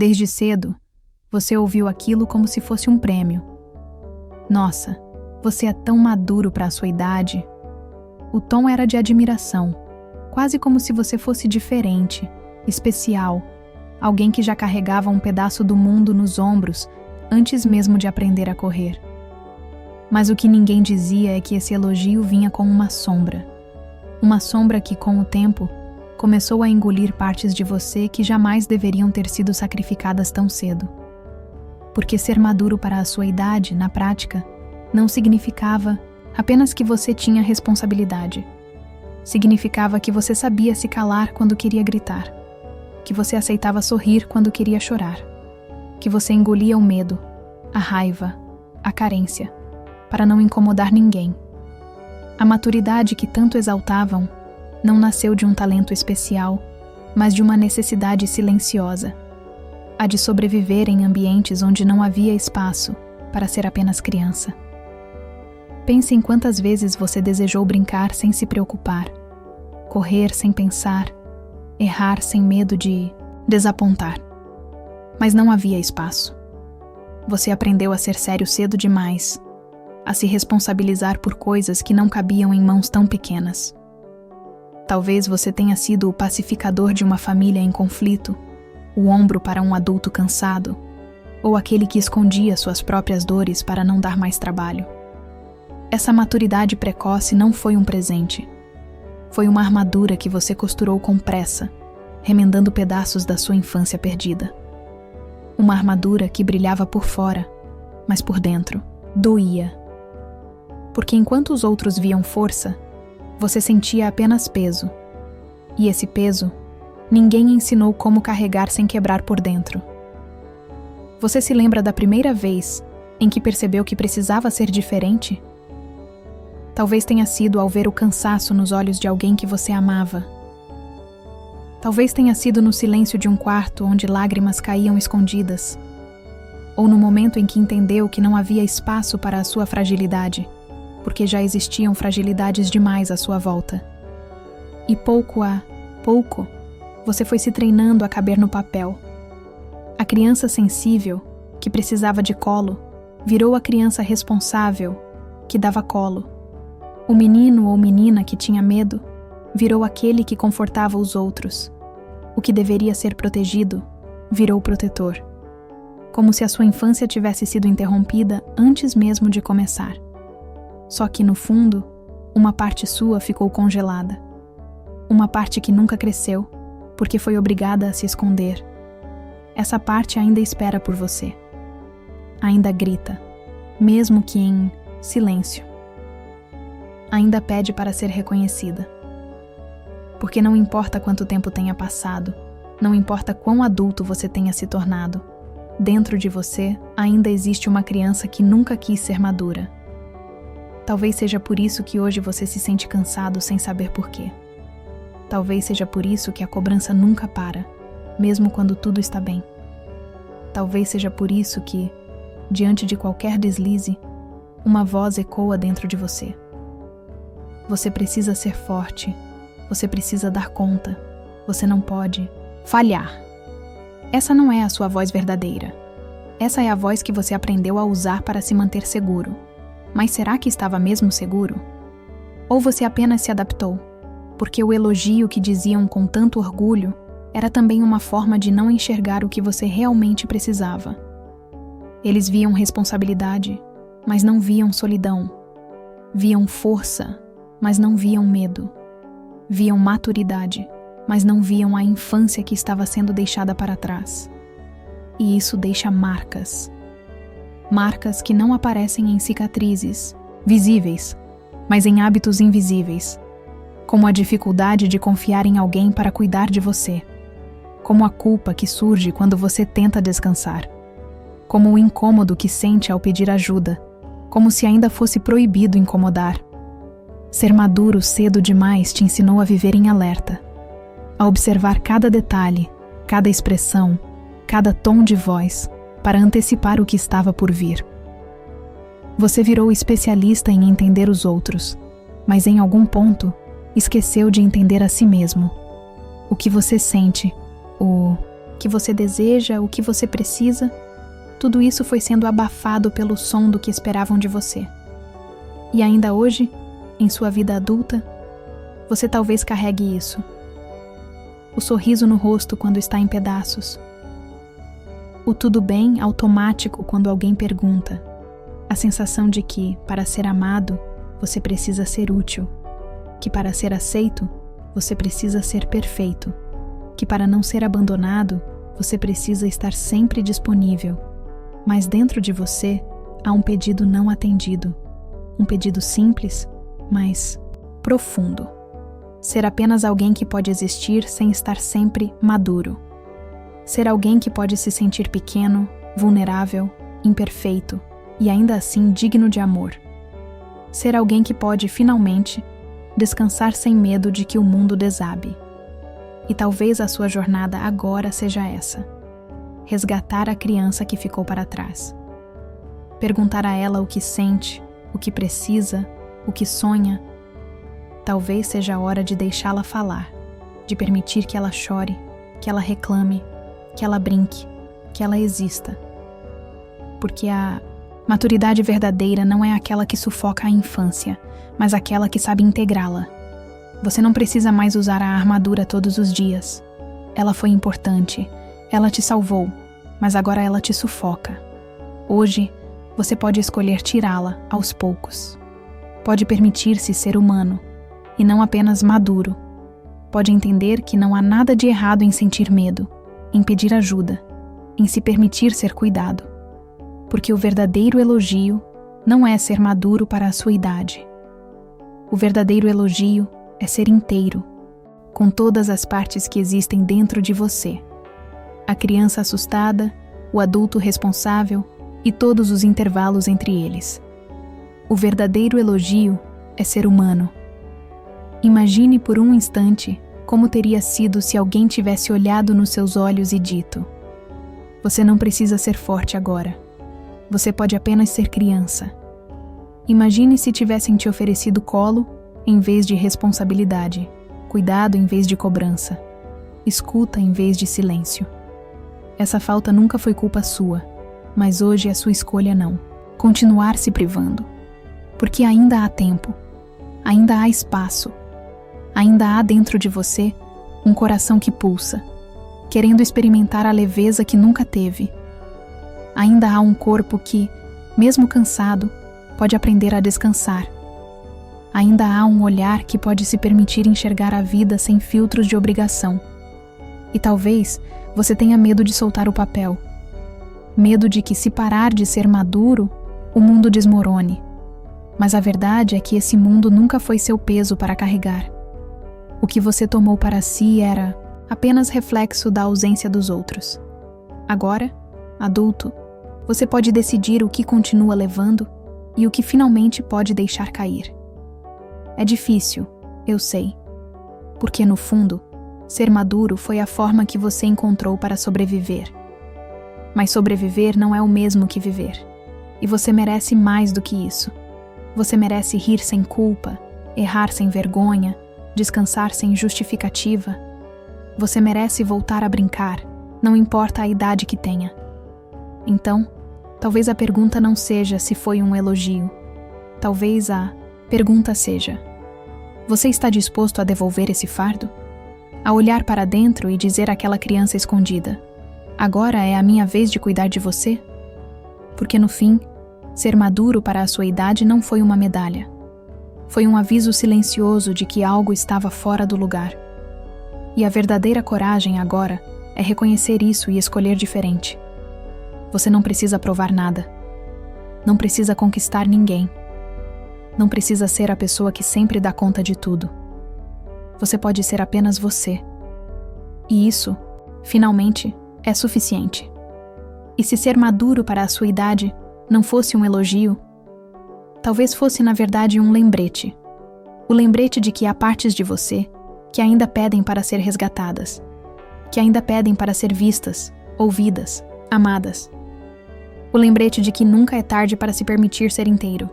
Desde cedo, você ouviu aquilo como se fosse um prêmio. Nossa, você é tão maduro para a sua idade. O tom era de admiração, quase como se você fosse diferente, especial, alguém que já carregava um pedaço do mundo nos ombros antes mesmo de aprender a correr. Mas o que ninguém dizia é que esse elogio vinha com uma sombra que, com o tempo, começou a engolir partes de você que jamais deveriam ter sido sacrificadas tão cedo. Porque ser maduro para a sua idade, na prática, não significava apenas que você tinha responsabilidade. Significava que você sabia se calar quando queria gritar, que você aceitava sorrir quando queria chorar, que você engolia o medo, a raiva, a carência, para não incomodar ninguém. A maturidade que tanto exaltavam não nasceu de um talento especial, mas de uma necessidade silenciosa, a de sobreviver em ambientes onde não havia espaço para ser apenas criança. Pense em quantas vezes você desejou brincar sem se preocupar, correr sem pensar, errar sem medo de desapontar. Mas não havia espaço. Você aprendeu a ser sério cedo demais, a se responsabilizar por coisas que não cabiam em mãos tão pequenas. Talvez você tenha sido o pacificador de uma família em conflito, o ombro para um adulto cansado, ou aquele que escondia suas próprias dores para não dar mais trabalho. Essa maturidade precoce não foi um presente. Foi uma armadura que você costurou com pressa, remendando pedaços da sua infância perdida. Uma armadura que brilhava por fora, mas por dentro doía. Porque enquanto os outros viam força, você sentia apenas peso. E esse peso, ninguém ensinou como carregar sem quebrar por dentro. Você se lembra da primeira vez em que percebeu que precisava ser diferente? Talvez tenha sido ao ver o cansaço nos olhos de alguém que você amava. Talvez tenha sido no silêncio de um quarto onde lágrimas caíam escondidas. Ou no momento em que entendeu que não havia espaço para a sua fragilidade, porque já existiam fragilidades demais à sua volta. E pouco a pouco, você foi se treinando a caber no papel. A criança sensível, que precisava de colo, virou a criança responsável, que dava colo. O menino ou menina que tinha medo, virou aquele que confortava os outros. O que deveria ser protegido, virou protetor. Como se a sua infância tivesse sido interrompida antes mesmo de começar. Só que, no fundo, uma parte sua ficou congelada. Uma parte que nunca cresceu, porque foi obrigada a se esconder. Essa parte ainda espera por você. Ainda grita, mesmo que em silêncio. Ainda pede para ser reconhecida. Porque não importa quanto tempo tenha passado, não importa quão adulto você tenha se tornado, dentro de você ainda existe uma criança que nunca quis ser madura. Talvez seja por isso que hoje você se sente cansado sem saber por quê. Talvez seja por isso que a cobrança nunca para, mesmo quando tudo está bem. Talvez seja por isso que, diante de qualquer deslize, uma voz ecoa dentro de você. Você precisa ser forte, você precisa dar conta, você não pode falhar. Essa não é a sua voz verdadeira. Essa é a voz que você aprendeu a usar para se manter seguro. Mas será que estava mesmo seguro? Ou você apenas se adaptou, porque o elogio que diziam com tanto orgulho era também uma forma de não enxergar o que você realmente precisava. Eles viam responsabilidade, mas não viam solidão. Viam força, mas não viam medo. Viam maturidade, mas não viam a infância que estava sendo deixada para trás. E isso deixa marcas. Marcas que não aparecem em cicatrizes, visíveis, mas em hábitos invisíveis, como a dificuldade de confiar em alguém para cuidar de você, como a culpa que surge quando você tenta descansar, como o incômodo que sente ao pedir ajuda, como se ainda fosse proibido incomodar. Ser maduro cedo demais te ensinou a viver em alerta, a observar cada detalhe, cada expressão, cada tom de voz, para antecipar o que estava por vir. Você virou especialista em entender os outros, mas em algum ponto, esqueceu de entender a si mesmo. O que você sente, o que você deseja, o que você precisa, tudo isso foi sendo abafado pelo som do que esperavam de você. E ainda hoje, em sua vida adulta, você talvez carregue isso. O sorriso no rosto quando está em pedaços. O tudo bem automático quando alguém pergunta. A sensação de que, para ser amado, você precisa ser útil. Que para ser aceito, você precisa ser perfeito. Que para não ser abandonado, você precisa estar sempre disponível. Mas dentro de você, há um pedido não atendido. Um pedido simples, mas profundo. Ser apenas alguém que pode existir sem estar sempre maduro. Ser alguém que pode se sentir pequeno, vulnerável, imperfeito e ainda assim digno de amor. Ser alguém que pode, finalmente, descansar sem medo de que o mundo desabe. E talvez a sua jornada agora seja essa: resgatar a criança que ficou para trás. Perguntar a ela o que sente, o que precisa, o que sonha. Talvez seja a hora de deixá-la falar, de permitir que ela chore, que ela reclame, que ela brinque, que ela exista. Porque a maturidade verdadeira não é aquela que sufoca a infância, mas aquela que sabe integrá-la. Você não precisa mais usar a armadura todos os dias. Ela foi importante, ela te salvou, mas agora ela te sufoca. Hoje, você pode escolher tirá-la aos poucos. Pode permitir-se ser humano, e não apenas maduro. Pode entender que não há nada de errado em sentir medo, em pedir ajuda, em se permitir ser cuidado. Porque o verdadeiro elogio não é ser maduro para a sua idade. O verdadeiro elogio é ser inteiro, com todas as partes que existem dentro de você. A criança assustada, o adulto responsável e todos os intervalos entre eles. O verdadeiro elogio é ser humano. Imagine por um instante como teria sido se alguém tivesse olhado nos seus olhos e dito: você não precisa ser forte agora. Você pode apenas ser criança. Imagine se tivessem te oferecido colo em vez de responsabilidade, cuidado em vez de cobrança, escuta em vez de silêncio. Essa falta nunca foi culpa sua, mas hoje é sua escolha não. Continuar se privando. Porque ainda há tempo, ainda há espaço, ainda há dentro de você um coração que pulsa, querendo experimentar a leveza que nunca teve. Ainda há um corpo que, mesmo cansado, pode aprender a descansar. Ainda há um olhar que pode se permitir enxergar a vida sem filtros de obrigação. E talvez você tenha medo de soltar o papel. Medo de que, se parar de ser maduro, o mundo desmorone. Mas a verdade é que esse mundo nunca foi seu peso para carregar. O que você tomou para si era apenas reflexo da ausência dos outros. Agora, adulto, você pode decidir o que continua levando e o que finalmente pode deixar cair. É difícil, eu sei, porque no fundo, ser maduro foi a forma que você encontrou para sobreviver. Mas sobreviver não é o mesmo que viver, e você merece mais do que isso. Você merece rir sem culpa, errar sem vergonha, descansar sem justificativa. Você merece voltar a brincar, não importa a idade que tenha. Então, talvez a pergunta não seja se foi um elogio. Talvez a pergunta seja: você está disposto a devolver esse fardo? A olhar para dentro e dizer àquela criança escondida: agora é a minha vez de cuidar de você? Porque no fim, ser maduro para a sua idade não foi uma medalha. Foi um aviso silencioso de que algo estava fora do lugar. E a verdadeira coragem agora é reconhecer isso e escolher diferente. Você não precisa provar nada. Não precisa conquistar ninguém. Não precisa ser a pessoa que sempre dá conta de tudo. Você pode ser apenas você. E isso, finalmente, é suficiente. E se ser maduro para a sua idade não fosse um elogio, talvez fosse na verdade um lembrete. O lembrete de que há partes de você que ainda pedem para ser resgatadas, que ainda pedem para ser vistas, ouvidas, amadas. O lembrete de que nunca é tarde para se permitir ser inteiro.